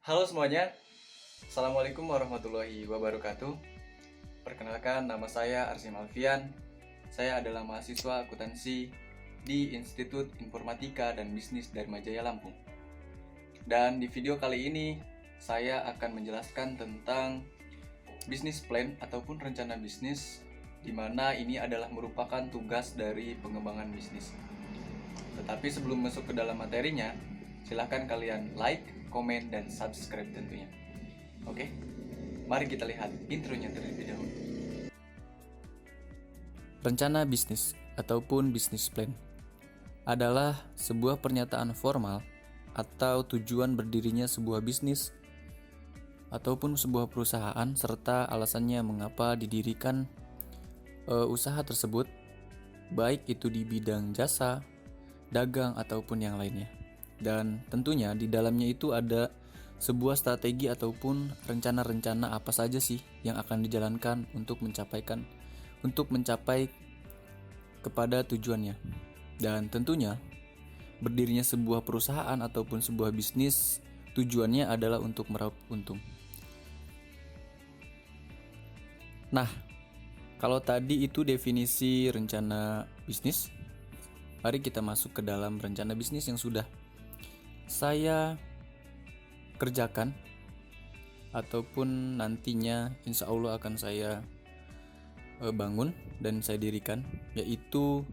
Halo semuanya, Assalamualaikum warahmatullahi wabarakatuh. Perkenalkan, nama saya Arsim Alfian. Saya adalah mahasiswa akuntansi di Institut Informatika dan Bisnis Dharmajaya Lampung. Dan di video kali ini, saya akan menjelaskan tentang bisnis plan ataupun rencana bisnis, di mana ini adalah merupakan tugas dari pengembangan bisnis. Tetapi sebelum masuk ke dalam materinya, silahkan kalian like, komen, dan subscribe tentunya. Oke, mari kita lihat intronya terlebih dahulu. Rencana bisnis ataupun business plan adalah sebuah pernyataan formal atau tujuan berdirinya sebuah bisnis ataupun sebuah perusahaan serta alasannya mengapa didirikan usaha tersebut, baik itu di bidang jasa, dagang ataupun yang lainnya. Dan tentunya di dalamnya itu ada sebuah strategi ataupun rencana-rencana apa saja sih yang akan dijalankan untuk mencapai kepada tujuannya. Dan tentunya berdirinya sebuah perusahaan ataupun sebuah bisnis tujuannya adalah untuk meraup untung. Nah, kalau tadi itu definisi rencana bisnis, mari kita masuk ke dalam rencana bisnis yang sudah saya kerjakan ataupun nantinya insya Allah akan saya bangun dan saya dirikan, yaitu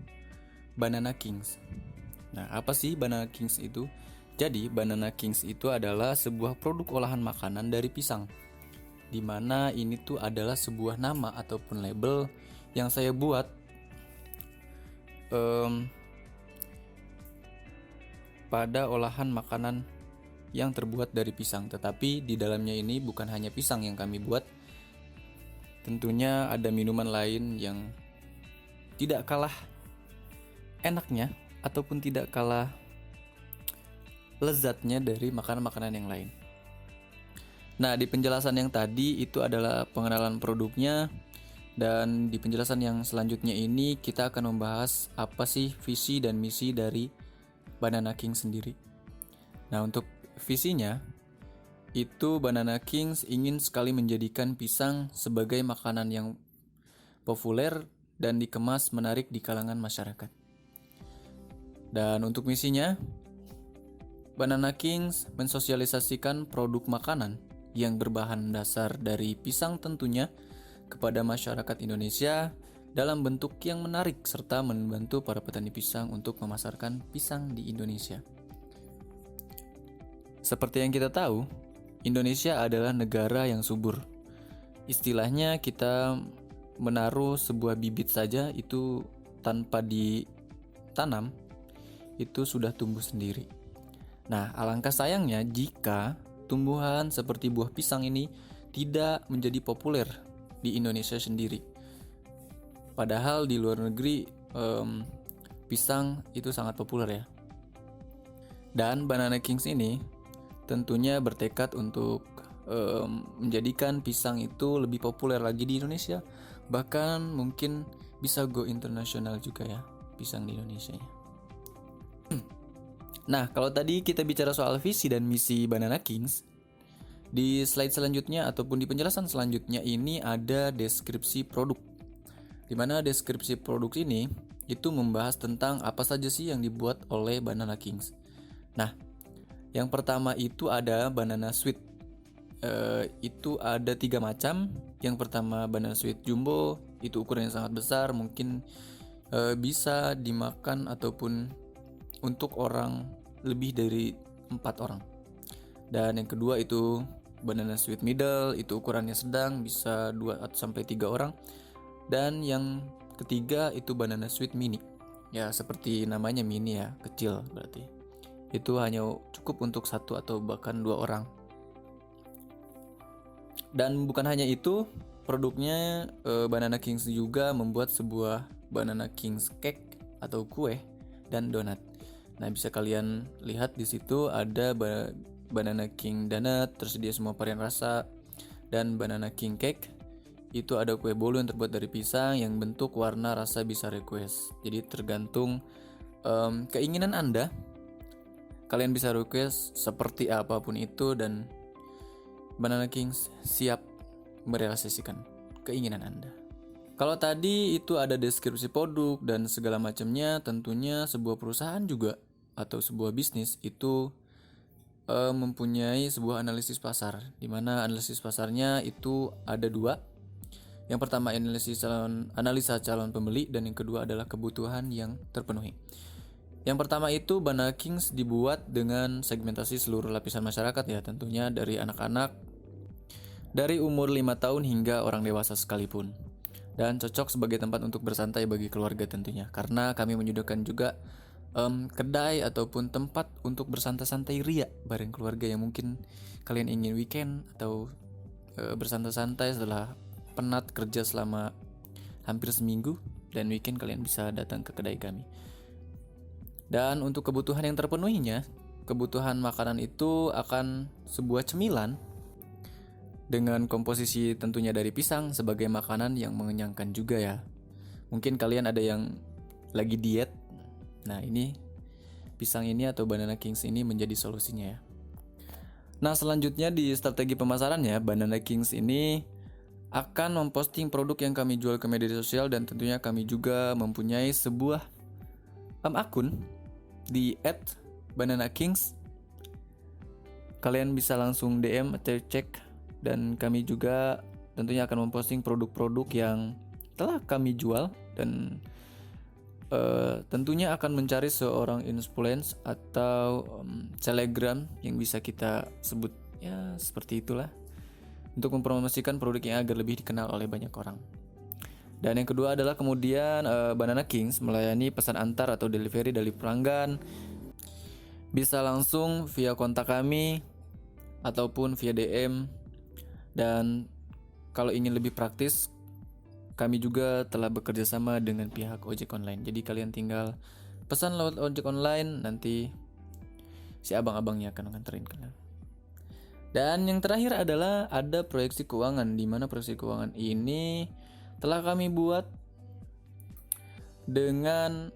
Banana Kings. Nah, apa sih Banana Kings itu? Jadi Banana Kings itu adalah sebuah produk olahan makanan dari pisang, di mana ini tuh adalah sebuah nama ataupun label yang saya buat pada olahan makanan yang terbuat dari pisang. Tetapi di dalamnya ini bukan hanya pisang yang kami buat, tentunya ada minuman lain yang tidak kalah enaknya ataupun tidak kalah lezatnya dari makanan-makanan yang lain. Nah, di penjelasan yang tadi itu adalah pengenalan produknya, dan di penjelasan yang selanjutnya ini kita akan membahas apa sih visi dan misi dari Banana King sendiri. Nah, untuk visinya itu Banana Kings ingin sekali menjadikan pisang sebagai makanan yang populer dan dikemas menarik di kalangan masyarakat. Dan untuk misinya, Banana Kings mensosialisasikan produk makanan yang berbahan dasar dari pisang tentunya kepada masyarakat Indonesia dalam bentuk yang menarik serta membantu para petani pisang untuk memasarkan pisang di Indonesia. Seperti yang kita tahu, Indonesia adalah negara yang subur. Istilahnya kita menaruh sebuah bibit saja itu tanpa ditanam, itu sudah tumbuh sendiri. Nah, alangkah sayangnya jika tumbuhan seperti buah pisang ini tidak menjadi populer di Indonesia sendiri. Padahal di luar negeri pisang itu sangat populer ya. Dan Banana Kings ini tentunya bertekad untuk menjadikan pisang itu lebih populer lagi di Indonesia. Bahkan mungkin bisa go internasional juga ya pisang di Indonesia ya. Nah, kalau tadi kita bicara soal visi dan misi Banana Kings, di slide selanjutnya ataupun di penjelasan selanjutnya ini ada deskripsi produk. Di mana deskripsi produk ini itu membahas tentang apa saja sih yang dibuat oleh Banana Kings. Nah, yang pertama itu ada Banana Sweet. Itu ada 3 macam. Yang pertama Banana Sweet Jumbo, itu ukurannya sangat besar, mungkin bisa dimakan ataupun untuk orang lebih dari 4 orang. Dan yang kedua itu Banana Sweet Middle, itu ukurannya sedang, bisa 2-3 orang. Dan yang ketiga itu Banana Sweet Mini. Ya, seperti namanya mini ya, kecil berarti. Itu hanya cukup untuk 1 atau bahkan 2 orang. Dan bukan hanya itu, produknya Banana Kings juga membuat sebuah Banana Kings cake atau kue dan donat. Nah, bisa kalian lihat di situ ada Banana King Donut, tersedia semua varian rasa, dan Banana King Cake. Itu ada kue bolu yang terbuat dari pisang yang bentuk, warna, rasa bisa request. Jadi tergantung keinginan Anda. Kalian bisa request seperti apapun itu, dan Banana Kings siap merealisasikan keinginan Anda. Kalau tadi itu ada deskripsi produk dan segala macamnya, tentunya sebuah perusahaan juga atau sebuah bisnis itu mempunyai sebuah analisis pasar, di mana analisis pasarnya itu ada dua. Yang pertama analisa calon pembeli, dan yang kedua adalah kebutuhan yang terpenuhi. Yang pertama itu Banana Kings dibuat dengan segmentasi seluruh lapisan masyarakat ya, tentunya dari anak-anak dari umur 5 tahun hingga orang dewasa sekalipun. Dan cocok sebagai tempat untuk bersantai bagi keluarga tentunya, karena kami menyediakan juga kedai ataupun tempat untuk bersantai-santai ria bareng keluarga yang mungkin kalian ingin weekend atau bersantai-santai setelah penat kerja selama hampir seminggu, dan weekend kalian bisa datang ke kedai kami. Dan untuk kebutuhan yang terpenuhinya, kebutuhan makanan itu akan sebuah cemilan dengan komposisi tentunya dari pisang sebagai makanan yang mengenyangkan juga ya. Mungkin kalian ada yang lagi diet. Nah, ini pisang ini atau Banana Kings ini menjadi solusinya ya. Nah, selanjutnya di strategi pemasarannya, Banana Kings ini akan memposting produk yang kami jual ke media sosial, dan tentunya kami juga mempunyai sebuah akun di @bananakings. Kalian bisa langsung DM atau cek, dan kami juga tentunya akan memposting produk-produk yang telah kami jual, dan tentunya akan mencari seorang influencer atau selebgram yang bisa kita sebut ya seperti itulah, untuk mempromosikan produk yang agar lebih dikenal oleh banyak orang. Dan yang kedua adalah kemudian Banana Kings melayani pesan antar atau delivery dari pelanggan. Bisa langsung via kontak kami ataupun via DM. Dan kalau ingin lebih praktis, kami juga telah bekerja sama dengan pihak ojek online. Jadi kalian tinggal pesan lewat ojek online, nanti si abang-abangnya akan nganterin kalian. Dan yang terakhir adalah ada proyeksi keuangan, di mana proyeksi keuangan ini telah kami buat dengan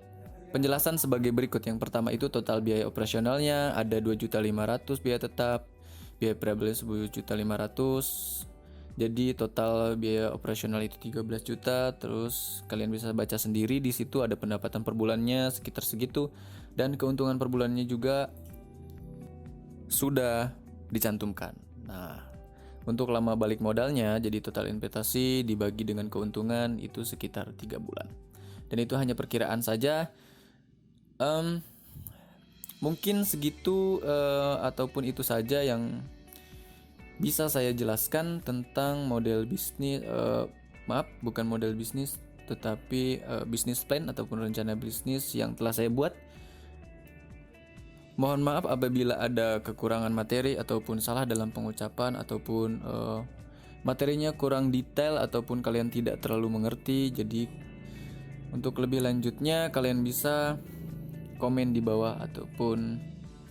penjelasan sebagai berikut. Yang pertama itu total biaya operasionalnya ada 2.500.000 biaya tetap, biaya variabel 10.500.000. Jadi total biaya operasional itu 13 juta. Terus kalian bisa baca sendiri, di situ ada pendapatan per bulannya sekitar segitu, dan keuntungan per bulannya juga sudah dicantumkan. Nah, untuk lama balik modalnya, jadi total investasi dibagi dengan keuntungan itu sekitar 3 bulan. Dan itu hanya perkiraan saja. Mungkin segitu ataupun itu saja yang bisa saya jelaskan tentang model bisnis, bukan model bisnis, tetapi bisnis plan ataupun rencana bisnis yang telah saya buat. Mohon maaf apabila ada kekurangan materi ataupun salah dalam pengucapan, ataupun materinya kurang detail ataupun kalian tidak terlalu mengerti. Jadi untuk lebih lanjutnya kalian bisa komen di bawah ataupun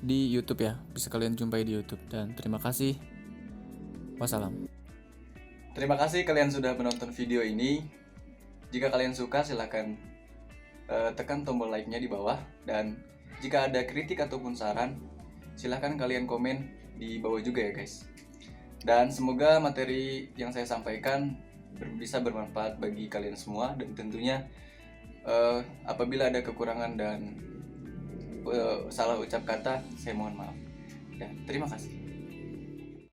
di YouTube ya, bisa kalian jumpai di YouTube. Dan terima kasih. Wassalam. Terima kasih kalian sudah menonton video ini. Jika kalian suka, silahkan tekan tombol like-nya di bawah. Dan jika ada kritik ataupun saran, silahkan kalian komen di bawah juga ya guys. Dan semoga materi yang saya sampaikan bisa bermanfaat bagi kalian semua. Dan tentunya apabila ada kekurangan dan salah ucap kata, saya mohon maaf. Dan terima kasih.